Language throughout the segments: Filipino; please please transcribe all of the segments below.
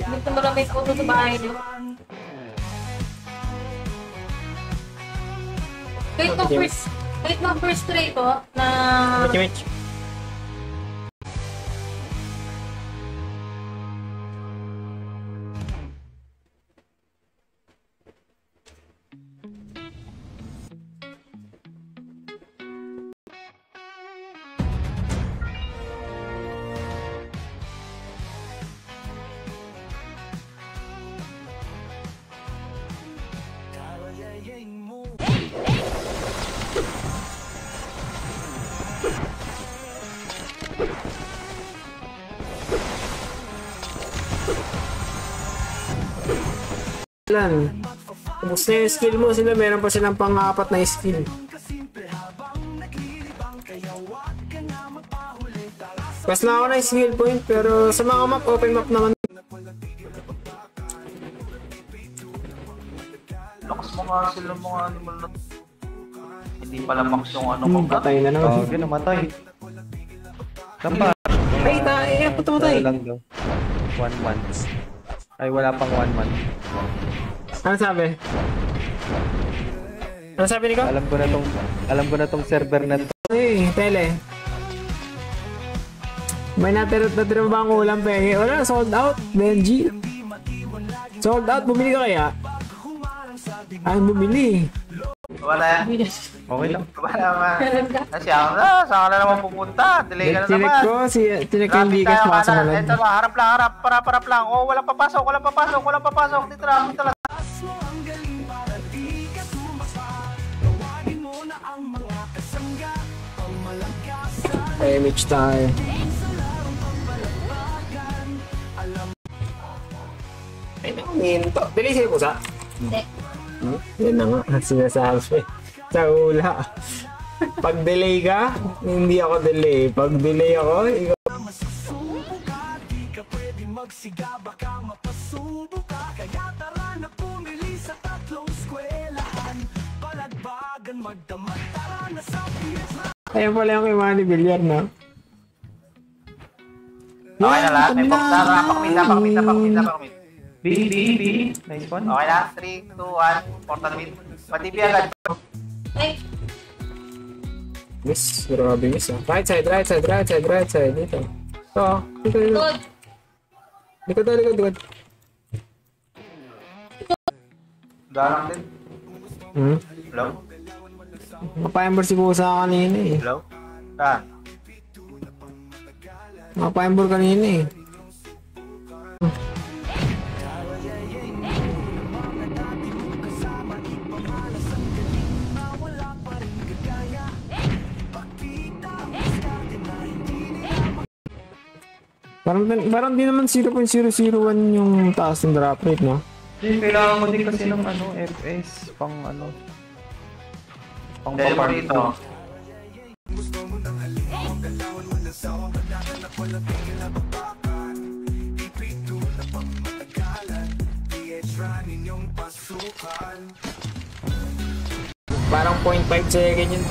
Dito mo lang may auto sa bahay niyo. Kahit ng first tray ko na... Mitch. Ubus na yung skill mo, sila meron pa silang pang-apat na skill. Pas na ako na skill point, pero sa mga map, open map naman. Lakas mo nga sila mga animal na hindi pala max yung ano ko. Patay na naman. Oo, namatay. Saan ba? Ay, puto matay. Lang daw. 1 month. Ay, wala pang 1 month. Ano sabi? Ano sabi ni ko? Alam ko na tong server na to. Ay, tele. May natirot ba ang ulam, pe? Wala, sold out, Benji. Sold out, bumili ka kaya? Ay, bumili. Wala yan. Okay lang. Wala naman. Kasi ako na, saan ka na naman pupunta? Delay ka na Tinik naman. ko, tinik ko yung bigas pa sa malag. Ito ba, harap lang, harap lang. Oh, walang papasok. Dito lang. Ay, Mitch tayo. Ay, naminto. Delay sa'yo po sa? Hindi. Yan na nga, sinasabi. Sa hula. Pag delay ka, hindi ako delay. Pag delay ako, ikaw. Ayan pala yung kay Manny Villar, no? Okay na lahat. May box na. Pakamit. B. Nice one. Okay na. 3, 2, 1. Portal win. Pati agad. Ay, Miss, grabe miss ah. Right side. Dito. Ito. good. Likod. Garang din. Hello? Mapayambor si Kusa kanina eh. Hello? Saan? Mapayambor kanina eh. Parang di naman 0.001 yung taas ng drop rate, no? Kailangan mo din kasi ng ano, FS, pang ano. Pang Dahil dito. Parang 0.5 second yun.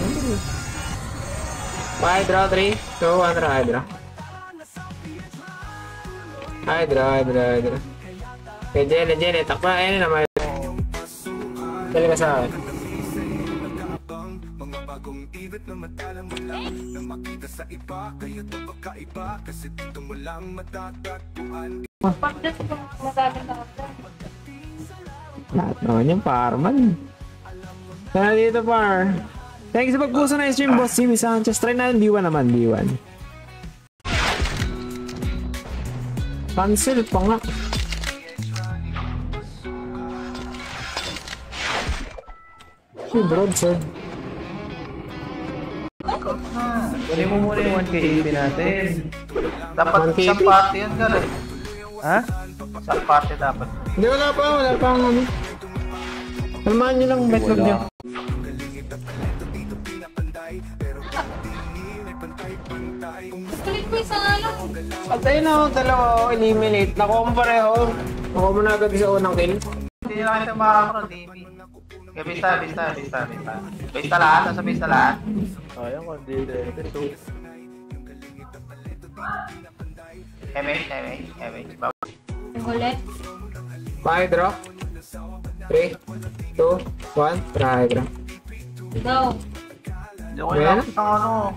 Hydra, 3, 2, 1, Hydra. Kaya Jenny, takpa, ayun naman. Dali ka sa akin. Pagdas ko magagamit ako. Lahat naman yung parman. Sana dito, par. Thank you sa pagpuso na stream, boss Jimmy Sanchez. Try natin B1 naman, B1. Cancel pa nga. Si broadsword. Kunin mo muna yung 1K natin. Dapat 1KP? isang party yun, gano'n. Ha? Isang party dapat. Hindi, wala pa ano. Kalmahan nyo lang backlog nyo. Kulit ko isa nga lang. Patay na ako, dalawa ako, eliminate. Nakuha mo pareho. Nakuha mo na agad sa unang kill. Hindi na kita makakaroon, DB. Okay, bista. Bista lahat, nasa bista lahat. Sayang ko, hindi. MH. Yung huli. Pa-hydro. 3, 2, 1. Try-hydro. Go. Hindi ko ilapit ng ano.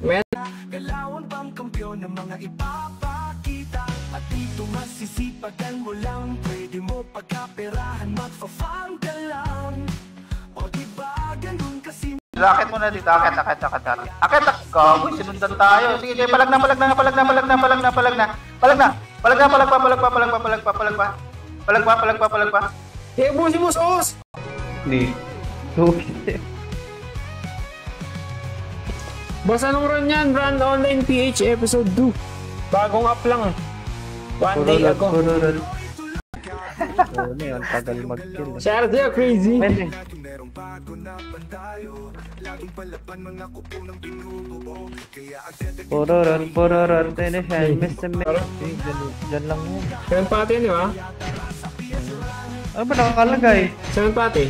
Men. Galawan bang kampiyon ng mga ipapakita. At dito masisipagan mo lang. Pwede mo pagkaperahan, magpa-farm ka lang. O diba ganun kasi. Akit muna dito, akit. Akit, gagoy, sinundan tayo. Sige, palag na. Palag pa. Eh, busi mo, Sos! Hindi. Okay. Boss, anong run yan? Run Online PH Episode 2. Bagong up lang. One day ago. Kururol. Oo na yun, tagal mag-kill. Shout out to you, crazy. Pwede. Kururol. Tennis, Mr. Diyan lang yan. 7 pati yun, di ba? Ano ba nakakalagay? 7 pati.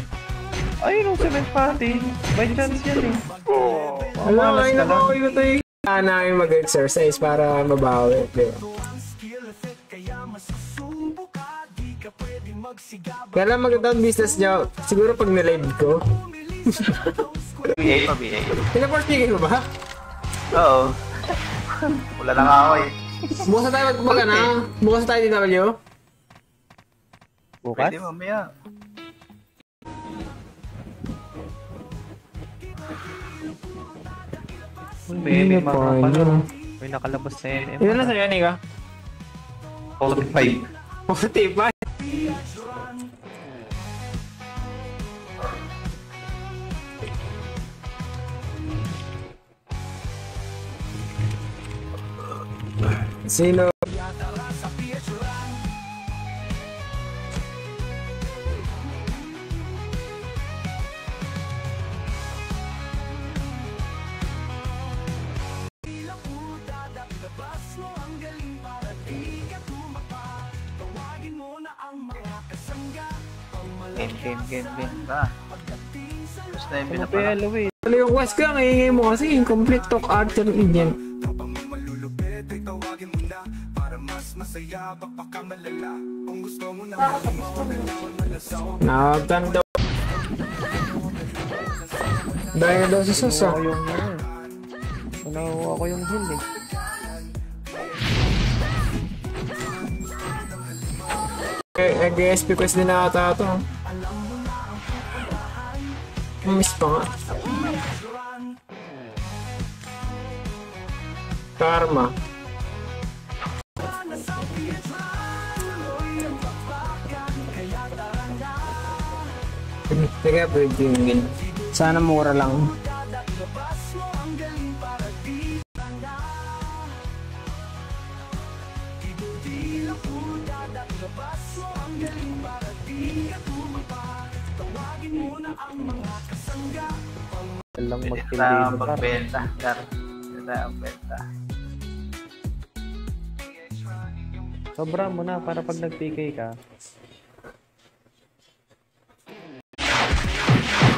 Ayun yung 7 party. By chance yan eh. Alam, ay nabawi ko ito eh. Kailangan namin mag-exercise para mabawi. Di ba? Kaya lang magandang business niya. Siguro pag nilive ko. BA. Pinaportigil mo ba? Oo. Wala lang ako eh. Bukas na tayo mag-ano? Bukas na tayo DW? Bukas? Pwede mamaya. May may nakalabas sa NM. Ilan na sa'yo, Nika? 45. 45. Sino? Game. Ba? Tapos na yung Ano pinapala. pa yellow eh? Ano yung quest ko? Ang hihingay mo kasi incomplete talk archer agent. Nakaganda. Dahil daw si Sosa. Nakuha ko yung hill eh. Nag-SP quest din na ata ito. Miss pa nga. Karma. Teka, pwede yung sana mura lang. Lang Pwede mag-kill na dito. magbenta. Pwede na magbenta. Sobra mo na para pag nag-PK ka.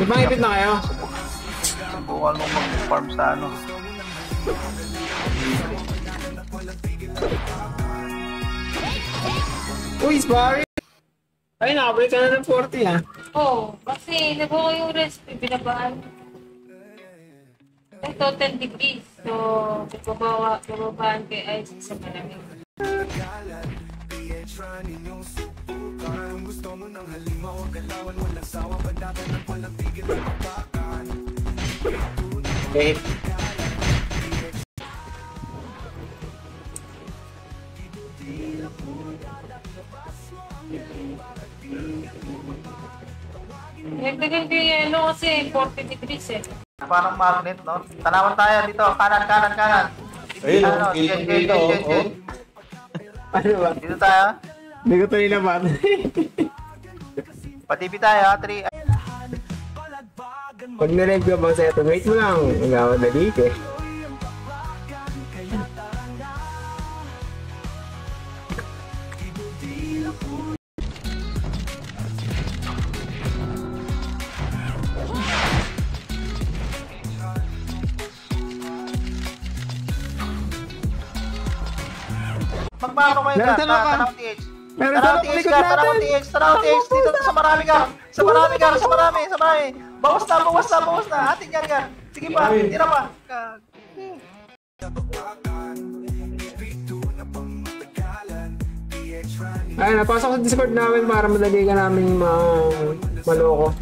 Ibang ipit na kayo? Subukan mo mag-farm sa ano. Uy, Sparry! Ay, nakabalik ka na ng 40 ah. Oo, kasi nagawa yung recipe, binabaan. Ito, 10 degrees. So, bababaan kay ice sa malamig. Okay. Nagdagan ko yung yellow kasi 40 degrees eh. Parang magnet, no? Tanawan tayo dito. Kanan. Ayun, Ano, gate gate. dito, oh. Ano ba? Dito tayo. Hindi ko ito nilaban. Patipi tayo, 3. Pag na-rev ka ba sa ito, wait mo lang. Nagawa na dito eh. Magmano kayo Meron ka. tanong ka. Tanaw TH. Meron Tanaw tanong TH likod ka. Tanaw natin. TH. Tanaw TH. Dito sa marami ka. Sa marami ka. Sa marami. Sa marami. Bawas na. Bawas na. Bawas na. Atin yan ka. Sige pa. Tira pa. Ay, napasok sa Discord namin para madali ka namin maloko.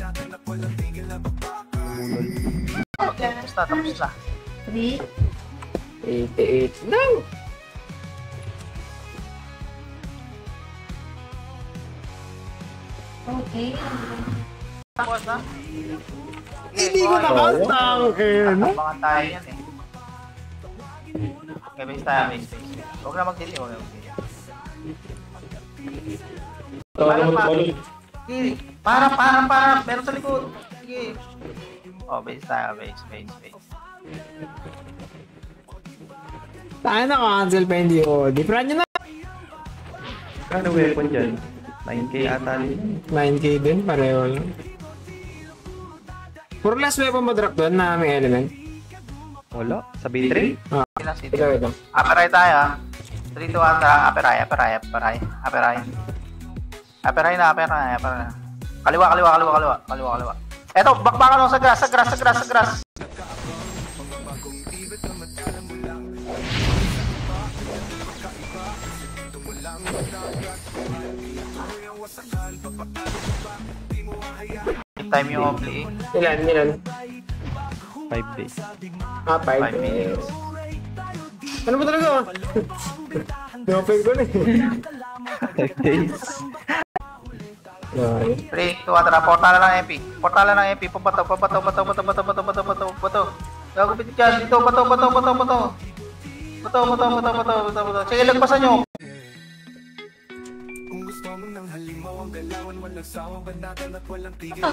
Tapos na. Tapos na. 3. 88. No! Okay. Bawas na. Hindi ko nakantang eh. Abangan tayo yan eh. Okay, base tayo. Base. Huwag na mag-delay. Huwag na mag-delay. Para pa. Sige. Para. Meron sa likod. Sige. Oh, base tayo. Base. Tayo na cancel pa hindi ko. Di pra nyo na. Ano weapon dyan? 9k ata rin. 9k din, pareho lang. Puro last weapon mo drop doon na may element. Wala. Sa B3? Ito. Aperay tayo ah. 3, 2, 1, tara. Aperay. Aperay na. Kaliwa. Eto, bakbakan mo sa grass. Time yung play. Ilan? 5 days. 5 5 minutes. Ano ba talaga? No-fail ko na eh. 5 days. 3, 2, 1, tara. Portala ng MP. Pabato. Gagupit dyan. Dito, bato. Sige, lagpasan nyo. Kung gusto mo ng halimaw ang galawan, walang sawang banatan at walang tigil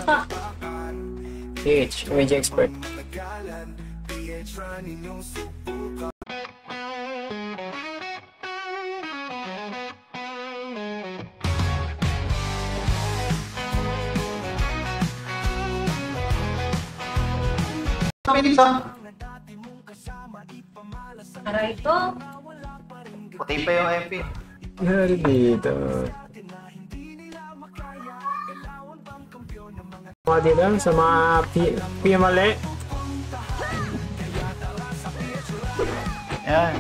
PH, Image Expert. nagalan. PH run inyong subukan. Minutes ah. Aray ko. Puti pa yung MP. Nari dito. Mga dito sa mga PMLE. Yan.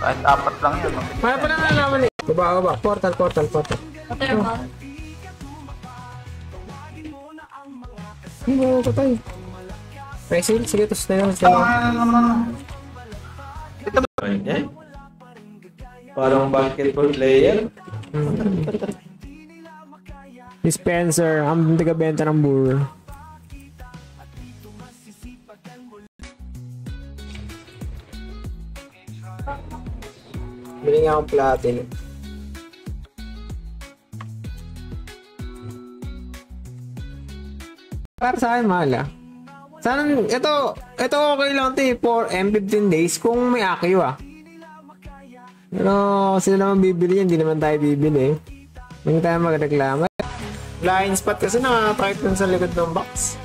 Kahit 4 lang yan. Kaya pa lang naman eh. Baba. Portal. Water ko. Hindi mo ko tayo. Resin, sige, tapos na yun. Parang basketball player. Dispenser, ang taga-benta ng burro. Bili nga akong platinum. Para sa akin, mahal ah. Sana, ito okay lang ito for M15 days kung may akyo ah. Pero sila naman bibili yan, hindi naman tayo bibili. Hindi tayo magreklama. Blind spot kasi nakatakip dun sa likod ng box.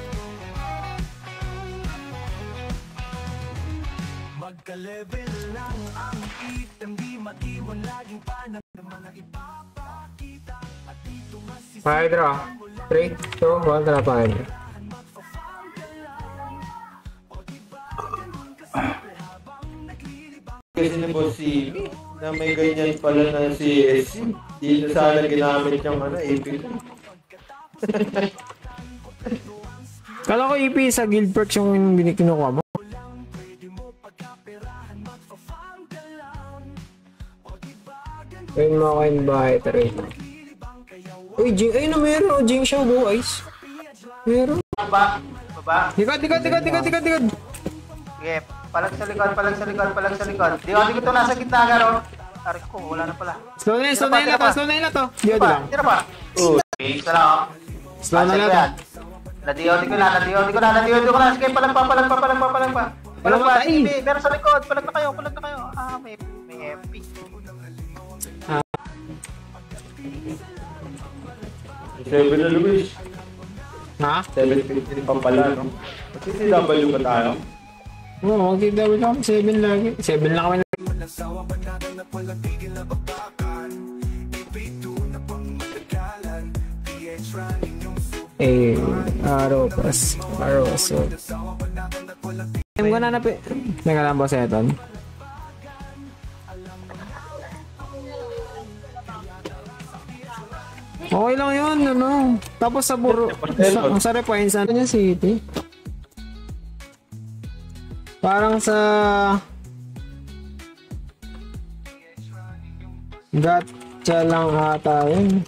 Magka-level lang ang item, di matiwan laging panang ng mga ipapakita. At dito masisip Hydra. 3, 2, 1, tara pa Hydra. Kasi ni Boss CB na may ganyan pala na CSC. Dito sana ginamit yung AP. Kala ko EP sa guild perks yung kinukuha mo. Ayun mo kayo bahay, taray. Uy, Jing, ayun na meron. Jing siya, guys. Meron. Baba. Tikad. Sige, palag sa likod. Di ko nasa gitna garo. Aray ko, wala na pala. Slow na yun na to. Diyo lang. Tira pa. Okay, isa lang. Slow na lang to. Nadiodi ko na. Sige, palag pa. Sige, meron sa likod. Palag na kayo. Ah, may MP. Seven na Luis. Ha? 7.15 pa pala, no? Kasi CW ba tayo? Oo, mag-TW kami. 7 lagi. 7 lang kami. walang sawa, banatan at walang tigil na bakbakan. Ipito na pang matagalan, PH running yung Aropas. So. Time ko na napi. Teka lang po sa Eton. Okay lang yun, ano. Tapos sa sa Refine, saan niya city? Parang sa Gacha lang ata yun.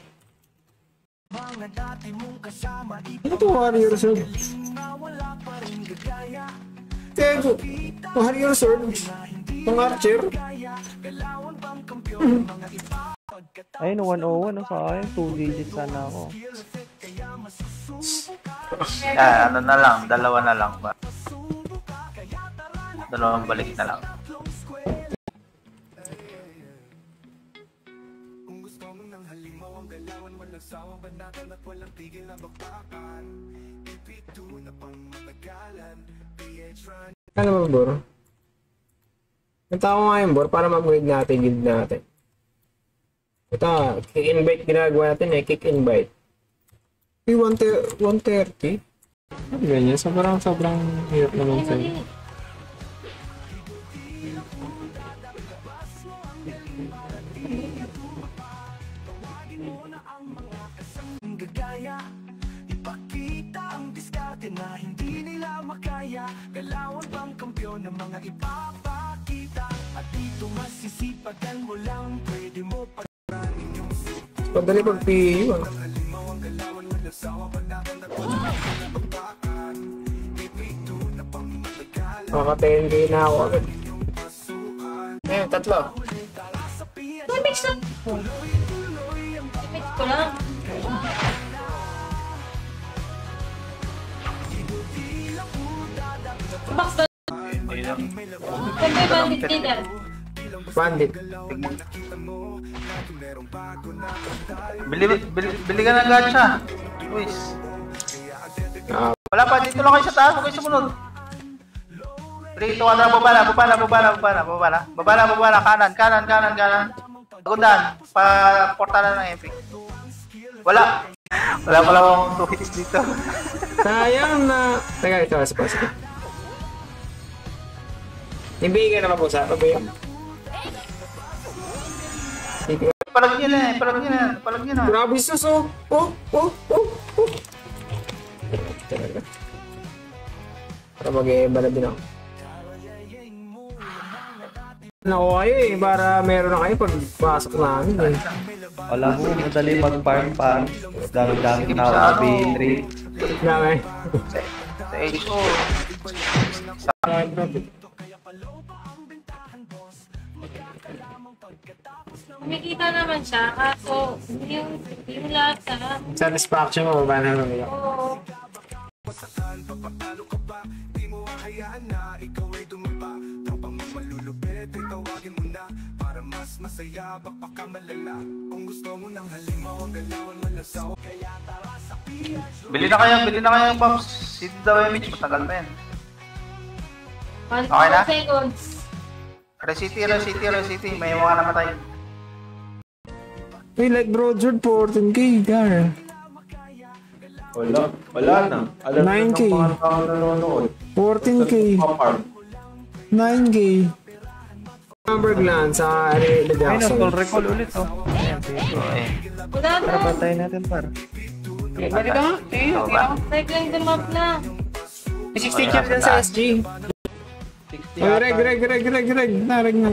Ano to Warrior Sword? Tego, Warrior Sword. Pang Archer. Ayun, 101 sa akin. 2 digits sana ako. Ano na lang, dalawa na lang ba? Dalawang balik na lang. Ano ba, Bor? Nagtaka ko nga yun, Bor, para mag-upgrade natin, guild natin. Ito, kick invite ginagawa natin eh, kick invite. 130? Ano ganyan? Sobrang hirap naman sa'yo. Ipakita ang diskarte na hindi nila makaya. Galawan bang kampiyon ng mga ipapakita. At dito masisipagan mo lang, pwede mo pag-ranin yung Padali pag-PU ah. Maka 10k na ako agad. Ngayon, tatlo. Mix na. Mix ko lang. Box ba? Kaya bandit leader. Bandit. Bili ka ng gacha. Luis. Wala pa, dito lang kayo sa taas, huwag kayo sumunod. 3, 2, 1, babala, kanan. Tagundan, pa-portalan ng MP. Wala pala akong 2 hits dito. Sayang na... Teka, ito, sige. Ibigay na mabusa, pabaya. Palag niya na. Grabe sus, oh. Talaga. Para mag-iiba na din ako. Naku kayo eh, para meron na kayo pagpasok namin eh. Wala mo, madali mag-farm pa. Dami-dami na ako B3. Dami. Sa HO. Kumikita naman siya, kaso yung lahat sa... Satisfaction mo ba na naman? Oo. Bili na kayo yung Pops. City daw yung Mitch, matagal pa yan. Okay na? 1 seconds. Recity, may mga namatay. Hey, like Brojord, 14k, gar. Wala na. Alam 9K. ng mga tao na nanonood. 14k. 9k. Number gland sa Area Ayun, Jackson. full recall ulit oh. Ayan, dito. Wala na. Para bantayin natin par. Balik ka nga. Cycling the map na. May 60 chips yan sa SG. Reg. Nareg na.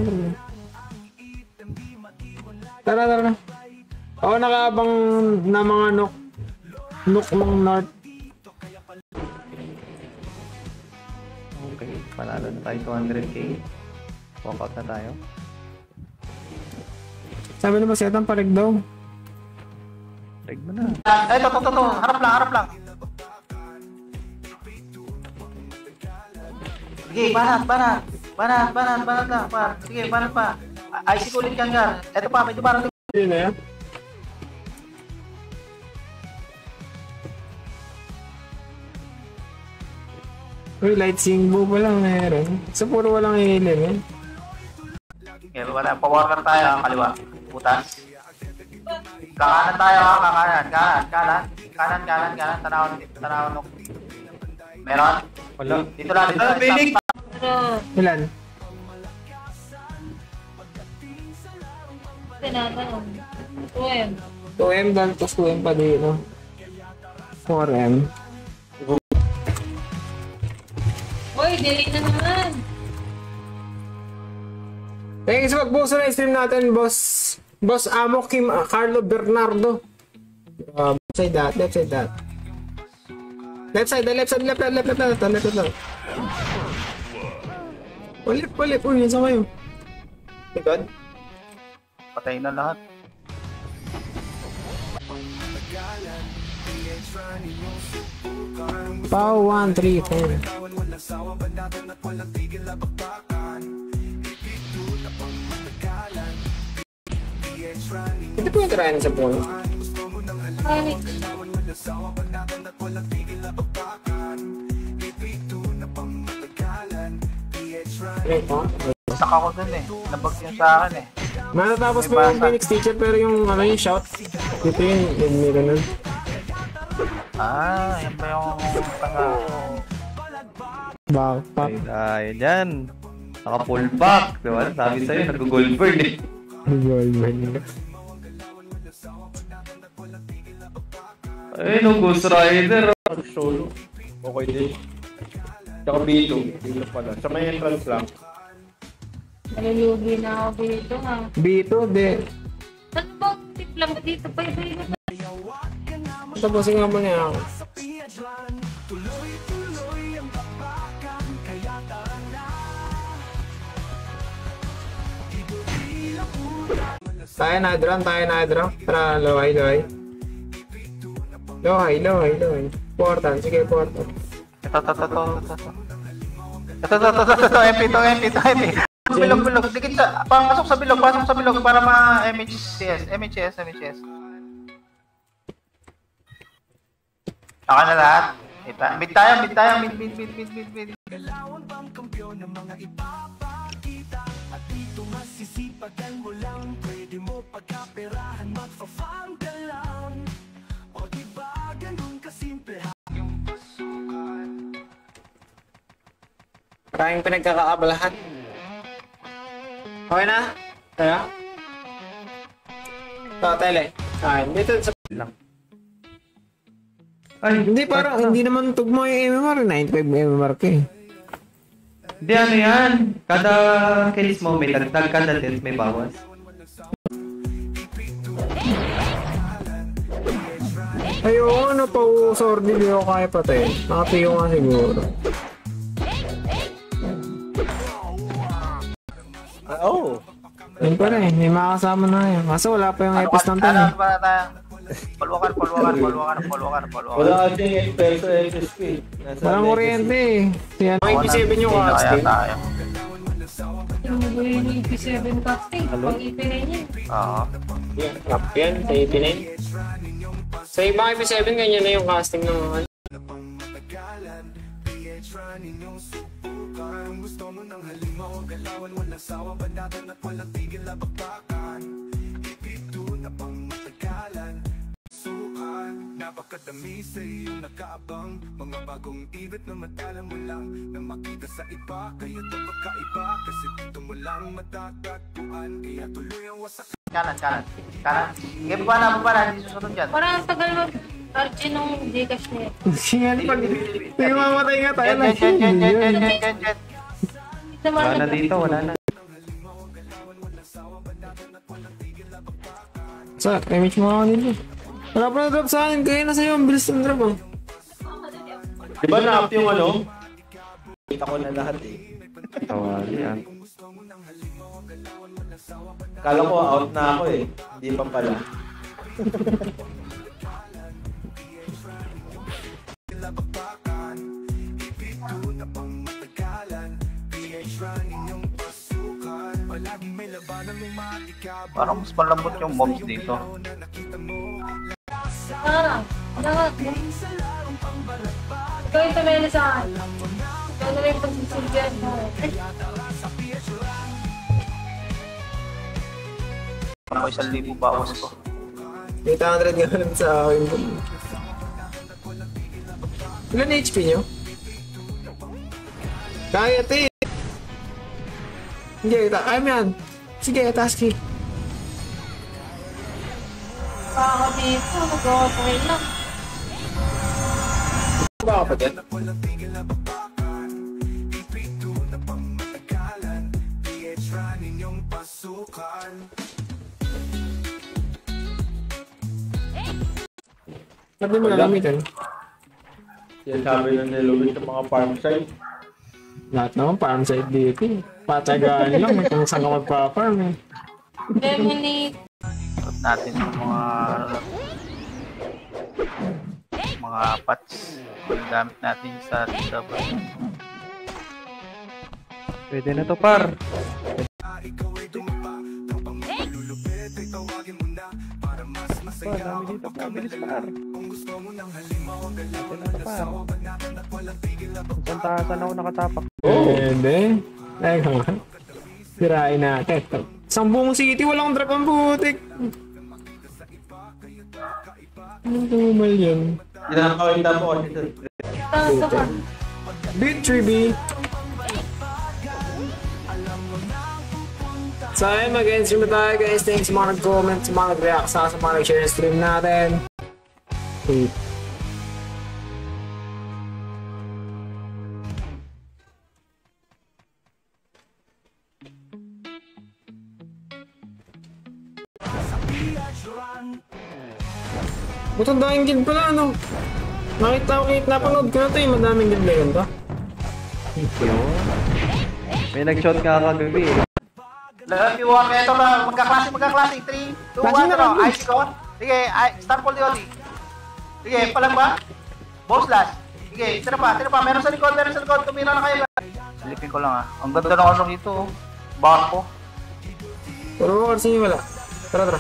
Tara. Ako nakaabang na mga Nook ng North. Okay, panalo na tayo 200k. Walk out na tayo. Sabi na ba siya itang parig daw? Reg mo na. Ito. Harap lang. Sige, banat lang, par. Sige, banat pa. IC ko ulit yan, Gar. Ito pa, medyo parang... Hindi na yan. Uy, light singbo pa lang meron. So, puro walang element. Okay, wala. Pawarkar tayo, kaliwa. Butas. Kakanan tayo, kakanan. Kanan. Tanawan. Meron? Wala. Dito lang. Pinig! Pero, Ilan? tinatanong. 2M. 2M dan, tapos 2M pa dito. 4M. Uy, delete na naman. Thank you sa pag-buso na stream natin, boss. Boss Amo Kim Carlo Bernardo. Left side that. Left side. Walip. Uy, nasa kayo. Likod. Patay na lahat. Pau 1, 3, 10. Ito po yung tirayan sa point. Panic. Right, ha? Saka ko dun eh. Nabag yun sa akin eh. Matatapos mo yung Phoenix Teacher pero yung shout. Dito yung may ganun. Yan ba yung tanga? Wow, pop. Ay, dyan. Naka-full back. Diba? Sabi sa'yo, nag-gold burn eh. Ay, no, Ghost Rider. Solo. Okay din. Tsaka B2. Dito pala. Sa may entrance lang. Nalulugi na ako dito ha. B2, de. Ano bang tip lang dito? Pwede na. Tapusin nga mo niya ako. Tayo na hydro. Tara, low high. Portal, sige, portal. Ito. MP. Bilog. Dikit sa, pasok sa bilog para ma-MHS. Saka na lahat. Mid tayo. Galawan pang kampiyon ng mga ipapakita. At dito masisipagan mo lang. Pwede mo pagkaperahan, magfa-farm ka lang. O diba ganun kasimple yung pasukan. Maraming pinagkakaabalahan. Okay na? Kaya? Tele. Dito sa lang. Ay, Hindi, parang hindi naman tugmo yung MMR. 95 MMR ka eh. Hindi, ano yan? Kada kills mo may dagdag, kada death may bawas. Ay, oo, ano pa sordi, di ako kaya patay. Nakatiyo nga siguro. Oo. Yun pa rin, may makakasama na yun. Kaso wala pa yung epis ng tan eh. Palwakan. Wala kasing expert sa SSP. Walang kuryente eh. Siya, IP7 yung casting. Yung yung EP7 casting. Pag-ipin na niya. Oo. Yan, rap yan, sa IP9. Sa ibang IP7, ganyan na yung casting ng ano. Gusto mo ng halimaw, galawan, walang sawa, bandatan at walang tigil na bakbakan. Ipito na pang matagalan. Sukan, napakadami sa iyong nakaabang. Mga bagong ibit na matala mo lang na makita sa iba, kaya ito magkaiba. Kasi dito mo lang matatagpuan, kaya tuloy ang wasak. Kanan. Sige, baba na, hindi susunod yan. Parang ang tagal mag-RG nung Gcash niya. Siya, pag mamatay nga tayo lang. Jet. Wala na dito, wala na. Sa, image mo ako nito. Wala pa na drop sa akin, kaya na sa'yo, ang bilis ng drop oh. Di ba na-up yung ano? Kita ko na lahat eh. Tawali yan. Kala ko out na ako eh. Hindi pa pala. Parang mas malambot yung mobs dito. Lahat. Ikaw yung tumeli sa akin. Ikaw na lang yung pagsisilbihan mo. Ako 1,000 bawas ko. 800 nga lang sa akin. Ilan HP nyo? Kaya, te! Sige, kaya mo yan. Sige, Tasky. Baka dito, mag-okay lang. Ba ka pa dyan? Sabi mo na gamitin. Yan sabi na nilubit ng mga farm site. Lahat naman farm side dito. Patagaan lang kung saan ka magpa-farm eh. Lemonade. Put natin yung mga pots. Yung gamit natin sa double. Pwede na to, par. Par, dami dito. Mabilis, par. Pwede na to, par. Saan ako nakatapak? Pwede. Teka nga. Sirain natin. Isang buong city, walang drop ang butik. Anong tumal yan? Kinakawita po kasi Ito ka. Victory B. So ayun, mag-end-stream na tayo guys. Thanks sa mga nag-comment, sa mga nag-react sa mga nag-share ng stream natin. Okay. Ba't ang daming guild pala, ano? Napanood ko na ito eh, madaming guild na yun ba? May nag-shot nga kagabi eh. Love you all. Ito ba? Magkaklase. 3, 2, 1, ano? Ice ko. Sige, start pull the Oli. Sige, palang ba? Boss last. Sige, tira pa. Meron sa likod. Tumira na kayo. Silipin ko lang ah. Ang ganda ng ano dito. Barko. Puro mo kasi wala. Tara.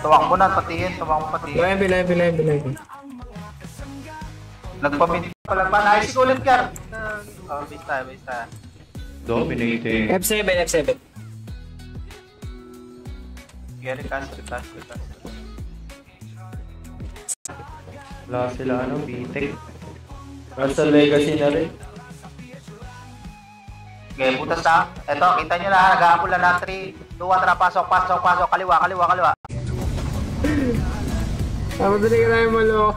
Tawag mo na, patingin. Live. Nagpapinit pa lang pa. Nice ulit, Gar. Base tayo. Dominating. F7. Gary, cast. Wala sila, B-Tech. nasa legacy na rin. Okay, butas na. Ito, kita nyo na. Nag-aapol na 3, 2, 1, tara. Pasok. Kaliwa. Madali ka tayo malok.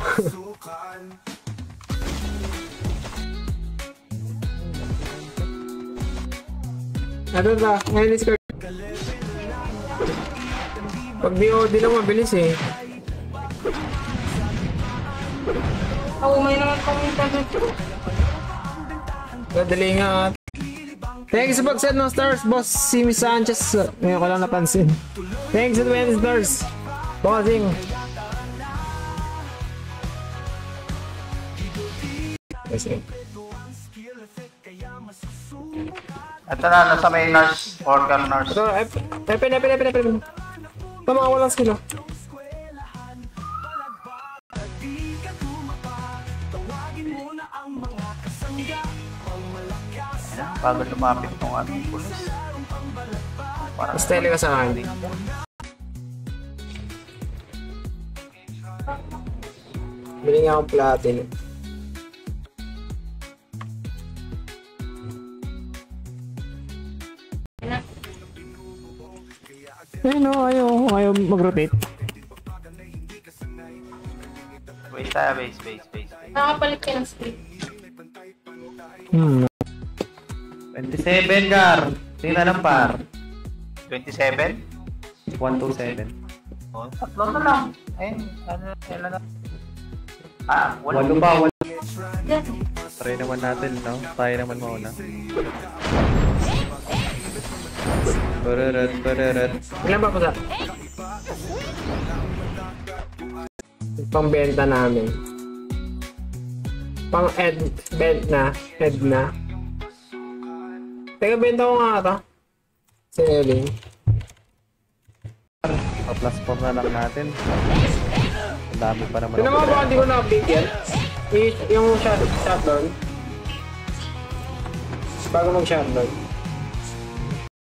Ano ba? Ngayon is card. Pag BOD lang mabilis eh. May naman kami dito. Madali nga at. Thanks sa pag-set ng stars, boss Simi Sanchez. Ngayon ko lang napansin. Thanks sa 20 stars. Bossing. Kasi. Ito na, nasa may nurse. Organ nurse. Ito, Epen. Tama, walang skill. Bago lumapit ng aming pulis. Mas tele ka sa akin. Bili nga akong platin. Ayaw mag-rotate. Base tayo, base. Nakapalit ka ng script. 27, Gar. Tingnan ng par. 27? 127. Oh, tatlo na lang. Ayun, ano na. Wala. Walo ba? Yan. Try naman natin, no? Tayo naman mauna. Pararat. Ilan ba po sa? Pang-benta namin. Pang-head na. Teka, benta ko nga ito. Selling. Plus 4 na lang natin. Ang dami pa naman. Tignan mo ba hindi ko na-update yan? Yung shotgun. Bago mag-shotgun.